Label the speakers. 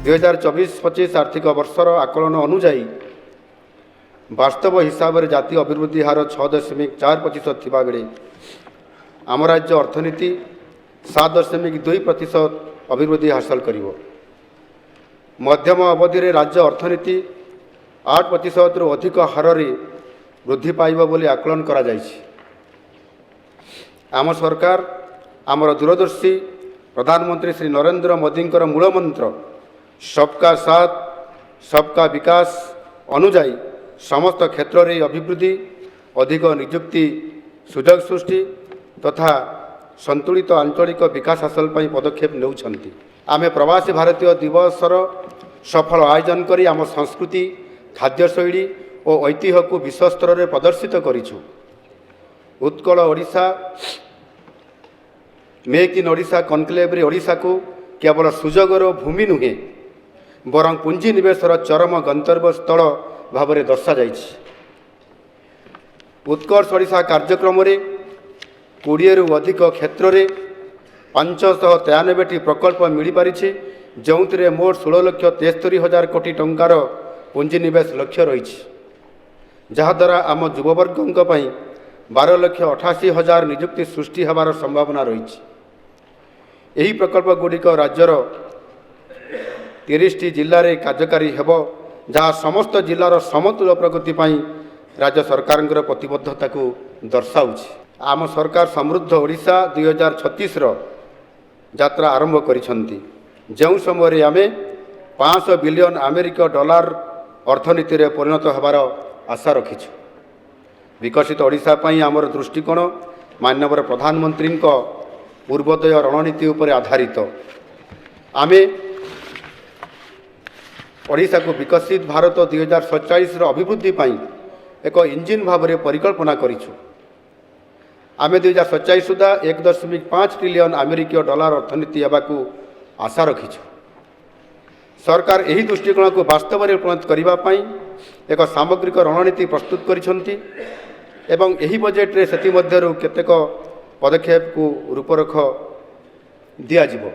Speaker 1: 2024-25 आर्थिक वर्षर आकलन अनुजाई वास्तव हिसाब से जातीय अभिवृद्धि हार 6.4% थिबा बेले आम राज्य अर्थनीति 7.2% अभिवृद्धि हासिल करिवो। मध्यम अवधि रे राज्य अर्थनीति 8% रु अधिक हार वृद्धि पाइब बोली आकलन करा जायछि। आम सरकार आमर दूरदर्शी प्रधानमंत्री श्री नरेंद्र मोदी मूल मंत्र सबका साथ सबका विकास अनुजाई समस्त क्षेत्र में अभिवृद्धि अधिक नियुक्ति सुजोग सृष्टि तथा संतुलित आंचलिक विकास हासिल पदक्षेप नेउछंती। आमे प्रवासी भारतीय दिवसर सफल आयोजन करी आम संस्कृति खाद्यशैली और ऐतिह्य को विश्व स्तर में प्रदर्शित करिछु। Utkal Odisha make in Odisha conclave रे ओडिशा को केवल सुजोगर भूमि नुहे बरं पुंजीनिवेशर चरम गंतव्य स्थल भाव में दर्शा जाइछि। उत्कर्ष ओडिशा कार्यक्रम रे 20 रु अधिक क्षेत्र में 593टी प्रकल्प मिल पारिछि, जोंथिरे मोट 16,73,000 कोटी टंकार पुंजीनिवेश लक्ष्य रही, जहाद्वारा आम युववर्गों 12,88,000 नियुक्ति सृष्टि होवार संभावना रही। यही प्रकल्प गुड़िक राज्यर 30टी जिले में कार्यकारी हेब, जहाँ समस्त जिलार समतुल प्रगति पर राज्य सरकार प्रतिबद्धता को दर्शाऊँच। आम सरकार समृद्ध ओडिशा 2036 यात्रा आरंभ करिसंती, जो समय आमे 500 बिलियन अमेरिक डॉलर अर्थनीति रे परिणत होबार आशा रखिछु। विकसित ओडिशा पई आमर दृष्टिकोण माननीय प्रधानमंत्री पूर्वोदय रणनीति उपर आधारित। आमे ओडिशा को विकसित भारत 2047 अभिवृद्धि पई एक इंजिन भाव में परिकल्पना करिछु। आमे 2047 सुधा 1.5 ट्रिलियन अमेरिक डॉलर अर्थनीति हेबाकू आशा रखिछु। सरकार यही दृष्टिकोण को वास्तव में परिणत करने एक सामग्रिक रणनीति प्रस्तुत करिसंती एवं यही बजेट रे सेति मध्यरु केतेक पदक्षेप को रूपरेख दिया जिवो।